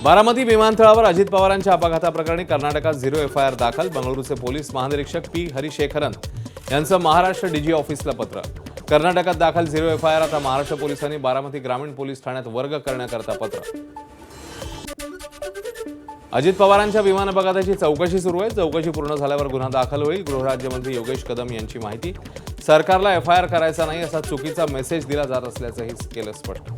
बारामती विमानतळावर अजित पवारांच्या अपघाताप्रकरणी कर्नाटकात 0 एफआयआर दाखल. बंगळुरूचे पोलीस महानिरीक्षक पी हरिशेखरन यांचं महाराष्ट्र डीजी ऑफिसला पत्र. कर्नाटकात दाखल 0 एफआयआर. आता महाराष्ट्र पोलिसांनी बारामती ग्रामीण पोलीस ठाण्यात वर्ग करण्याकरता पत्र. अजित पवारांच्या विमान अपघाताची चौकशी सुरू आहे. चौकशी पूर्ण झाल्यावर गुन्हा दाखल होईल. गृहराज्यमंत्री योगेश कदम यांची माहिती. सरकारला एफआयआर करायचा नाही असा चुकीचा मेसेज दिला जात असल्याचंही केलं स्पष्ट.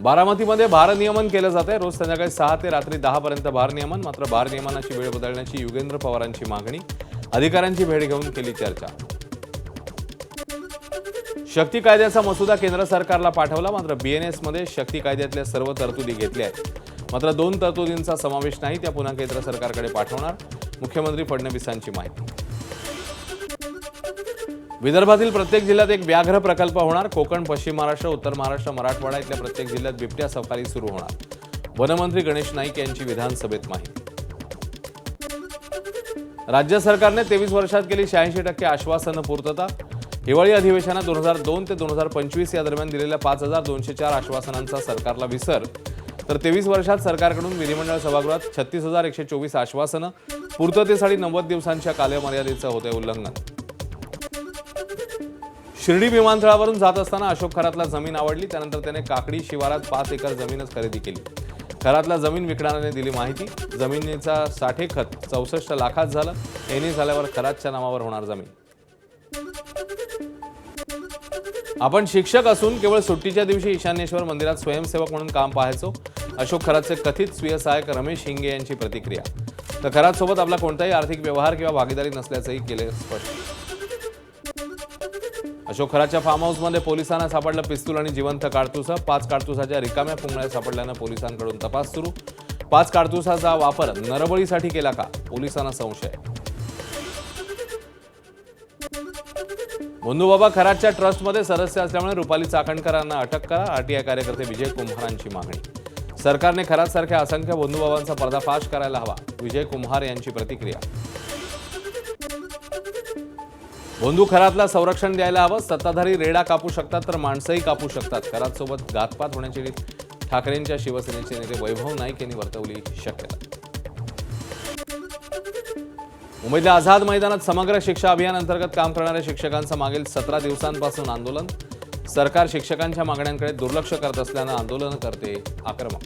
बारामतीमध्ये भारनियमन केलं जात आहे. रोज संध्याकाळी 6 ते रात्री 10 पर्यंत भारनियमन. मात्र भारनियमनाची वेळ बदलण्याची युगेंद्र पवारांची मागणी. अधिकाऱ्यांची भेट घेऊन केली चर्चा. शक्ती कायद्याचा मसुदा केंद्र सरकारला पाठवला. मात्र बीएनएस मध्ये शक्ती कायद्यातल्या सर्व तरतुदी घेतल्या आहेत. मात्र 2 तरतुदींचा समावेश नाही. त्या पुन्हा केंद्र सरकारकडे पाठवणार. मुख्यमंत्री फडणवीसांची माहिती. विदर्भातील प्रत्येक जिल्ह्यात एक व्याघ्र प्रकल्प होणार. कोकण, पश्चिम महाराष्ट्र, उत्तर महाराष्ट्र, मराठवाडा इथल्या प्रत्येक जिल्ह्यात बिबट्या सफारी सुरू होणार. वनमंत्री गणेश नाईक यांची विधानसभेत माहिती. राज्य सरकारने 23 वर्षात केली 86% आश्वासनं पूर्तता. हिवाळी अधिवेशनात 2002 ते 2025 या दरम्यान दिलेल्या 5204 आश्वासनांचा सरकारला विसर. तर 23 वर्षात सरकारकडून विधिमंडळ सभागृहात 36124 आश्वासनं. पूर्ततेसाठी 90 दिवसांच्या कालमर्यादेचं होते उल्लंघन. शिर्डी विमानतळावरून जात असताना अशोक खरातला जमीन आवडली. त्यानंतर त्याने काकडी शिवारात 5 एकर जमीनच खरेदी केली. खरातला जमीन विकणाऱ्याने दिली माहिती. जमिनीचा साठेखत 64 लाखात झालं. एनी झाल्यावर खरातच्या नावावर होणार जमीन. आपण शिक्षक असून केवळ सुट्टीच्या दिवशी ईशान्येश्वर मंदिरात स्वयंसेवक म्हणून काम पाहायचो. अशोक खरातचे कथित स्वीय सहायक रमेश हिंगे यांची प्रतिक्रिया. तर खरातसोबत आपला कोणताही आर्थिक व्यवहार किंवा भागीदारी नसल्याचंही केले स्पष्ट. अशोक खरातच्या फार्म हाऊसमध्ये पोलिसांना सापडलं पिस्तूल आणि जिवंत काडतुसं. 5 काडतुसाच्या रिकाम्या पुंगळ्या सापडल्यानं पोलिसांकडून तपास सुरू. 5 काडतुसाचा वापर नरबळीसाठी केला का, पोलिसांना संशय. बंधुबाबा खरातच्या ट्रस्टमध्ये सदस्य असल्यामुळे रुपाली चाकणकरांना अटक करा. आरटीआय कार्यकर्ते विजय कुंभारांची मागणी. सरकारने खरातसारख्या असंख्य बंधुबाबांचा पर्दाफाश करायला हवा. विजय कुंभार यांची प्रतिक्रिया. बंधू खरातला संरक्षण द्यायला हवं. सत्ताधारी रेडा कापू शकतात तर माणसंही कापू शकतात. खरातसोबत घातपात होण्याची ठाकरेंच्या शिवसेनेचे नेते वैभव नाईक यांनी वर्तवली शक्यता. मुंबईतल्या आझाद मैदानात समग्र शिक्षा अभियान अंतर्गत काम करणाऱ्या शिक्षकांचं मागील 17 दिवसांपासून आंदोलन. सरकार शिक्षकांच्या मागण्यांकडे दुर्लक्ष करत असल्यानं आंदोलनकर्ते आक्रमक.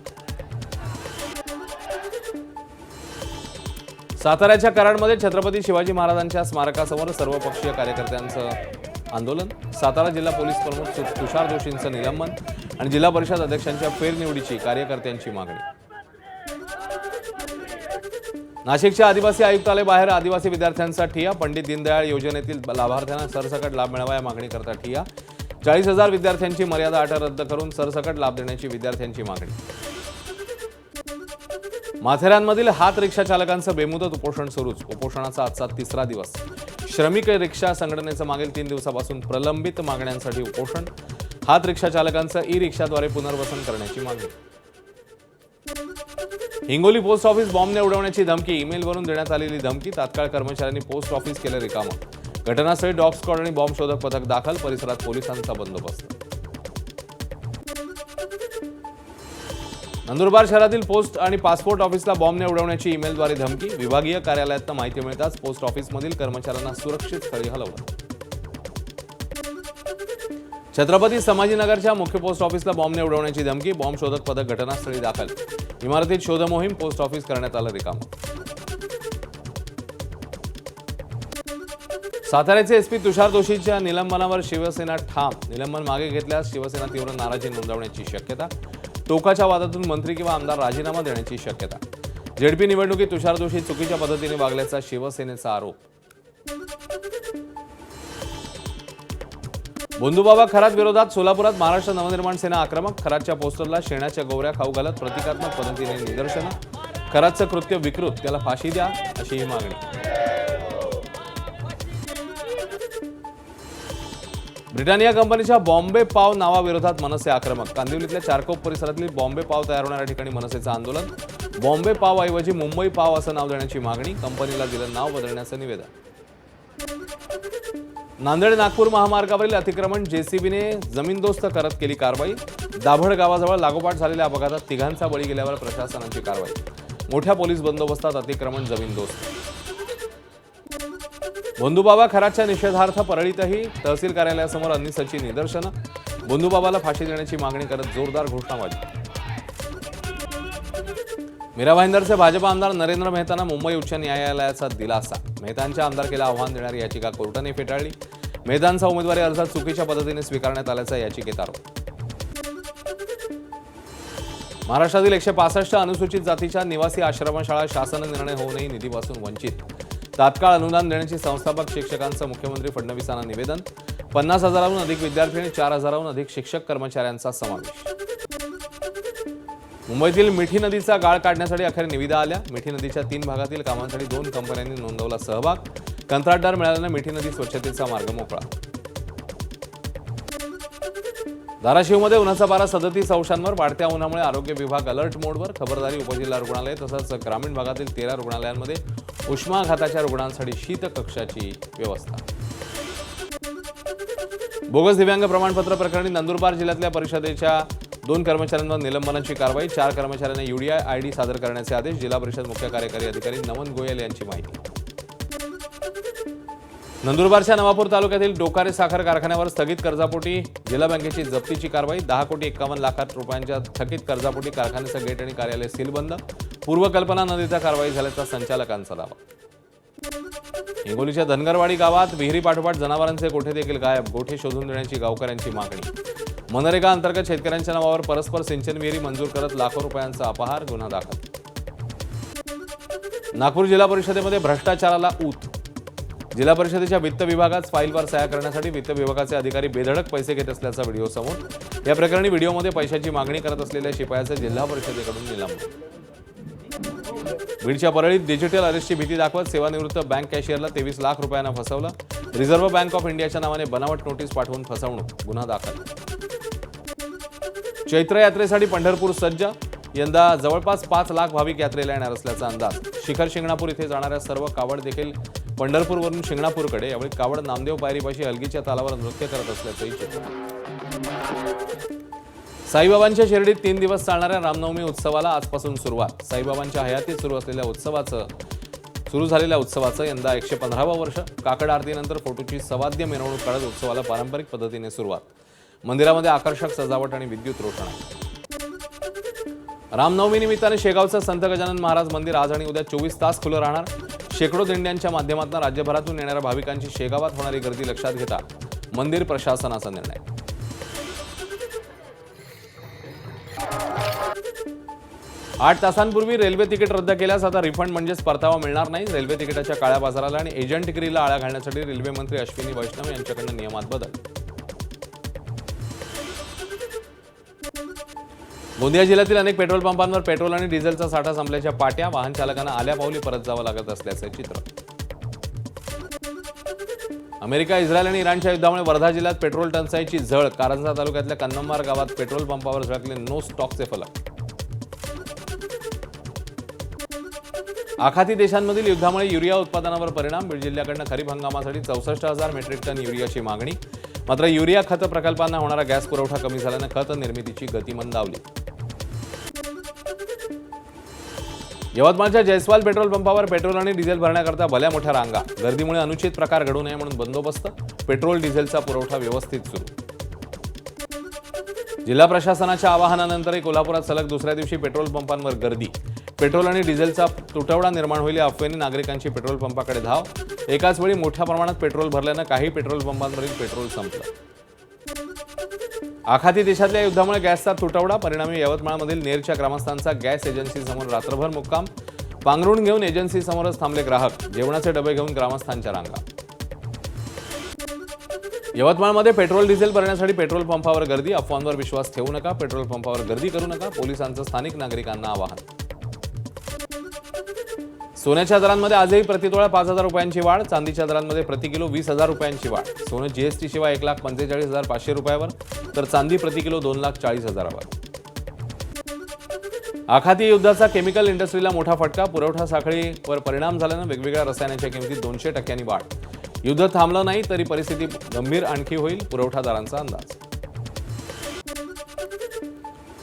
साताऱ्याच्या कराडमध्ये छत्रपती शिवाजी महाराजांच्या स्मारकासमोर सर्वपक्षीय कार्यकर्त्यांचं आंदोलन. सातारा जिल्हा पोलीस प्रमुख तुषार जोशींचं निलंबन आणि जिल्हा परिषद अध्यक्षांच्या फेरनिवडीची कार्यकर्त्यांची मागणी. नाशिकच्या आदिवासी आयुक्तालयाबाहेर आदिवासी विद्यार्थ्यांचा ठिय्या. पंडित दीनदयाळ योजनेतील लाभार्थ्यांना सरसकट लाभ मिळावा या मागणीकरता ठिय्या. 40,000 विद्यार्थ्यांची मर्यादा अट रद्द करून सरसकट लाभ देण्याची विद्यार्थ्यांची मागणी. माथेरानमधील हात रिक्षा चालकांचं बेमुदत उपोषण सुरूच. उपोषणाचा आजचा 3रा दिवस. श्रमिक रिक्षा संघटनेचं मागील 3 दिवसापासून प्रलंबित मागण्यांसाठी उपोषण. हात रिक्षा चालकांचं ई रिक्षाद्वारे पुनर्वसन करण्याची मागणी. हिंगोली पोस्ट ऑफिस बॉम्बने उडवण्याची धमकी. ईमेलवरून देण्यात आलेली धमकी. तात्काळ कर्मचाऱ्यांनी पोस्ट ऑफिस केलं रिकामं. घटनास्थळी डॉग स्क्वॉड आणि बॉम्ब शोधक पथक दाखल. परिसरात पोलिसांचा बंदोबस्त. नंदुरबार शहरातील पोस्ट आणि पासपोर्ट ऑफिसला बॉम्बने उडवण्याची ईमेलद्वारे धमकी. विभागीय कार्यालयातनं माहिती मिळताच पोस्ट ऑफिसमधील कर्मचाऱ्यांना सुरक्षित स्थळी हलवलं. छत्रपती संभाजीनगरच्या मुख्य पोस्ट ऑफिसला बॉम्बने उडवण्याची धमकी. बॉम्ब शोधक पथक घटनास्थळी दाखल. इमारतीत शोध मोहीम. पोस्ट ऑफिस करण्यात आलं रिकामं. साताऱ्याचे एसपी तुषार जोशीच्या निलंबनावर शिवसेना ठाम. निलंबन मागे घेतल्यास शिवसेना तीव्र नाराजी नोंदवण्याची शक्यता. टोकाच्या वादातून मंत्री किंवा आमदार राजीनामा देण्याची शक्यता. जेडपी निवडणुकीत तुषार जोशी चुकीच्या पद्धतीने वागल्याचा शिवसेनेचा आरोप. बंधुबाबा खरात विरोधात सोलापुरात महाराष्ट्र नवनिर्माण सेना आक्रमक. खरातच्या पोस्टरला शेणाच्या गोवऱ्या खाऊ घालत प्रतिकात्मक पद्धतीने निदर्शनं. खरातचं कृत्य विकृत, त्याला फाशी द्या अशी ही मागणी. ब्रिटानिया कंपनीच्या बॉम्बे पाव नावाविरोधात मनसे आक्रमक. कांदिवलीतल्या चारकोप परिसरातील बॉम्बे पाव तयार होणाऱ्या ठिकाणी मनसेचं आंदोलन. बॉम्बे पाव ऐवजी मुंबई पाव असं नाव देण्याची मागणी. कंपनीला दिलं नाव बदलण्याचं निवेदन. नांदेड नागपूर महामार्गावरील अतिक्रमण जेसीबीने जमीनदोस्त करत केली कारवाई. दाभड गावाजवळ लागोपाठ झालेल्या अपघातात तिघांचा बळी गेल्यावर प्रशासनाची कारवाई. मोठ्या पोलीस बंदोबस्तात अतिक्रमण जमीनदोस्त. बंधुबाबा खराच्या निषेधार्थ परळीतही तहसील कार्यालयासमोर अन्निसाची निदर्शनं. बंधुबाबाला फाशी देण्याची मागणी करत जोरदार घोषणाबाजी. मीरा भाईंदरचे भाजप आमदार नरेंद्र मेहतांना मुंबई उच्च न्यायालयाचा दिलासा. मेहतांच्या आमदारकीला आव्हान देणारी याचिका कोर्टाने फेटाळली. मेहतांचा उमेदवारी अर्ज चुकीच्या पद्धतीने स्वीकारण्यात आल्याचा याचिकेत आरोप. महाराष्ट्रातील 165 अनुसूचित जातीच्या निवासी आश्रमशाळा शासन निर्णय होऊनही निधीपासून वंचित. तात्काळ अनुदान देण्याची संस्थापक शिक्षकांचं मुख्यमंत्री फडणवीसांना निवेदन. 50,000हून अधिक विद्यार्थी आणि 4,000हून अधिक शिक्षक कर्मचाऱ्यांचा समावेश. मुंबईतील मिठी नदीचा गाळ काढण्यासाठी अखेर निविदा आल्या. मिठी नदीच्या 3 भागातील कामांसाठी 2 कंपन्यांनी नोंदवला सहभाग. कंत्राटदार मिळाल्यानं मिठी नदी स्वच्छतेचा मार्ग मोकळा. धाराशिवमध्ये उन्हाचा पारा 37 अंशांवर. वाढत्या उन्हामुळे आरोग्य विभाग अलर्ट मोडवर. खबरदारी उपजिल्हा रुग्णालय तसंच ग्रामीण भागातील 13 रुग्णालयांमध्ये उष्माघाताच्या रुग्णांसाठी शीतकक्षाची व्यवस्था. बोगस दिव्यांग प्रमाणपत्र प्रकरणी नंदुरबार जिल्ह्यातल्या परिषदेच्या 2 कर्मचाऱ्यांवर निलंबनाची कारवाई. 4 कर्मचाऱ्यांना UDI ID सादर करण्याचे आदेश. जिल्हा परिषद मुख्य कार्यकारी अधिकारी नमन गोयल यांची माहिती. नंदुरबारच्या नवापूर तालुक्यातील डोकारे साखर कारखान्यावर स्थगित कर्जापोटी जिल्हा बँकेची जप्तीची कारवाई. 10,51,00,000 रुपयांच्या थकीत कर्जापोटी कारखान्याचं गेट आणि कार्यालय सीलबंद. पूर्वकल्पना न देता कारवाई झाल्याचा संचालकांचा दावा. हिंगोलीच्या धनगरवाडी गावात विहिरी पाठोपाठ जनावरांचे गोठे देखील गायब. गोठे शोधून देण्याची गावकऱ्यांची मागणी. मनरेगा अंतर्गत शेतकऱ्यांच्या नावावर परस्पर सिंचन विहिरी मंजूर करत लाखो रुपयांचा अपहार. गुन्हा दाखल. नागपूर जिल्हा परिषदेमध्ये भ्रष्टाचाराला ऊत. जिल्हा परिषदेच्या वित्त विभागात फाईलवर सह्या करण्यासाठी वित्त विभागाचे अधिकारी बेधडक पैसे घेत असल्याचा व्हिडिओ समोर. या प्रकरणी व्हिडिओमध्ये पैशाची मागणी करत असलेल्या शिपायाचे जिल्हा परिषदेकडून निलंबन. बीडच्या परळीत डिजिटल अरेस्टची भीती दाखवत सेवानिवृत्त बँक कॅशियरला 23 लाख रुपयांना फसवलं. रिझर्व्ह बँक ऑफ इंडियाच्या नावाने बनावट नोटीस पाठवून फसवणूक. गुन्हा दाखल. चैत्र यात्रेसाठी पंढरपूर सज्ज. यंदा जवळपास 5 लाख भाविक यात्रेला येणार असल्याचा अंदाज. शिखर शिंगणापूर इथे जाणाऱ्या सर्व कावड देखील पंढरपूरवरून शिंगणापूरकडे. यावेळी कावड नामदेव पायरीपाशी हलगीच्या तालावर नृत्य करत असल्याचंही चित्र. साईबाबांच्या शिर्डीत 3 दिवस चालणाऱ्या रामनवमी उत्सवाला आजपासून सुरुवात. साईबाबांच्या हयातीत सुरू झालेल्या उत्सवाचं यंदा 115वं वर्ष. काकड आरतीनंतर फोटोची सवाद्य मिरवणूक काढत उत्सवाला पारंपरिक पद्धतीने सुरुवात. मंदिरामध्ये आकर्षक सजावट आणि विद्युत रोषणाई. रामनवमी निमित्ताने शेगावचं संत गजानन महाराज मंदिर आज आणि उद्या 24 तास खुलं राहणार. शेकडो दिंड्यांच्या माध्यमातून राज्यभरातून येणाऱ्या भाविकांची शेगावात होणारी गर्दी लक्षात घेता मंदिर प्रशासनाचा निर्णय. आठ तासांपूर्वी रेल्वे तिकीट रद्द केल्यास आता रिफंड म्हणजेच परतावा मिळणार नाही. रेल्वे तिकिटाच्या काळ्या बाजाराला आणि एजंटगिरीला आळा घालण्यासाठी रेल्वे मंत्री अश्विनी वैष्णव यांच्याकडून नियमात बदल. गोंदिया जिल्ह्यातील अनेक पेट्रोल पंपांवर पेट्रोल आणि डिझेलचा साठा संपल्याच्या पाट्या. वाहन चालकांना आल्या पावली परत जावं लागत असल्याचे चित्र. अमेरिका, इस्रायल आणि इराणच्या युद्धामुळे वर्धा जिल्ह्यात पेट्रोल टंचाईची झळ. कारंजा तालुक्यातल्या कन्नमार गावात पेट्रोल पंपावर झळकले नो स्टॉकचे फलक. आखाती देशांमधील युद्धामुळे युरिया उत्पादनावर परिणाम. बीड जिल्ह्याकडून खरीप हंगामासाठी 64,000 मेट्रिक टन युरियाची मागणी. मात्र युरिया खत प्रकल्पांना होणारा गॅस पुरवठा कमी झाल्यानं खत निर्मितीची गती मंदावली. यवतमाळच्या जयस्वाल पेट्रोल पंपावर पेट्रोल आणि डिझेल भरण्याकरता भल्या मोठ्या रांगा. गर्दीमुळे अनुचित प्रकार घडू नये म्हणून बंदोबस्त. पेट्रोल डिझेलचा पुरवठा व्यवस्थित सुरू. जिल्हा प्रशासनाच्या आवाहनानंतरही कोल्हापुरात सलग दुसऱ्या दिवशी पेट्रोल पंपांवर गर्दी. पेट्रोल आणि डिझेलचा तुटवडा निर्माण होईल या अफवेने नागरिकांची पेट्रोल पंपाकडे धाव. एकाच वेळी मोठ्या प्रमाणात पेट्रोल भरल्यानं काही पेट्रोल पंपांवरील पेट्रोल संपलं. आखाती देशातल्या युद्धामुळे गॅसचा तुटवडा. परिणामी यवतमाळमधील नेरच्या ग्रामस्थांचा गॅस एजन्सीसमोर रात्रभर मुक्काम. पांघरुण घेऊन एजन्सीसमोरच थांबले ग्राहक. जेवणाचे डबे घेऊन ग्रामस्थांच्या रांगा. यवतमाळमध्ये पेट्रोल डिझेल भरण्यासाठी पेट्रोल पंपावर गर्दी. अफवांवर विश्वास ठेवू नका. पेट्रोल पंपावर गर्दी करू नका. पोलिसांचं स्थानिक नागरिकांना आवाहन. सोन्याच्या दरांमध्ये आजही प्रतितोळा 5,000 रुपयांची वाढ. चांदीच्या दरांमध्ये प्रति किलो 20,000 रुपयांची वाढ. सोनं जीएसटी शिवाय 1,45,500 रुपयावर तर चांदी प्रति किलो 2,40,000वर. आखाती युद्धाचा केमिकल इंडस्ट्रीला मोठा फटका. पुरवठा साखळीवर परिणाम झाल्यानं वेगवेगळ्या रसायनांच्या किमतीत 200% वाढ. युद्ध थांबलं नाही तरी परिस्थिती गंभीर आणखी होईल, पुरवठादारांचा अंदाज.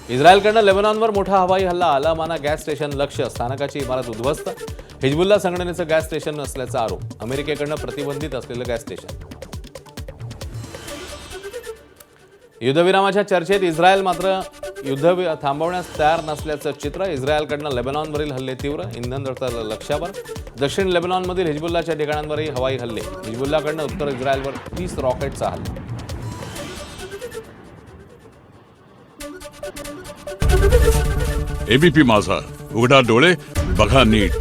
इस्रायलकडनं लेबनॉनवर मोठा हवाई हल्ला, अलमाना गॅस स्टेशन लक्ष्य, स्थानकाची इमारत उद्ध्वस्त. हिजबुल्ला संघटनेचं गॅस स्टेशन नसल्याचा आरोप, अमेरिकेकडनं प्रतिबंधित असलेलं गॅस स्टेशन. युद्धविरामाच्या चर्चेत इस्रायल मात्र युद्ध थांबवण्यास तयार नसल्याचं चित्र. इस्रायलकडनं लेबनॉनवरील हल्ले तीव्र, इंधन दर लक्ष्यावर. दक्षिण लेबनॉनमधील हिजबुल्लाच्या ठिकाणांवरही हवाई हल्ले. हिजबुल्लाकडनं उत्तर इस्रायलवर 30 रॉकेटचा हल्ला. एबीपी माझा, उघडा डोळे बघा नीट.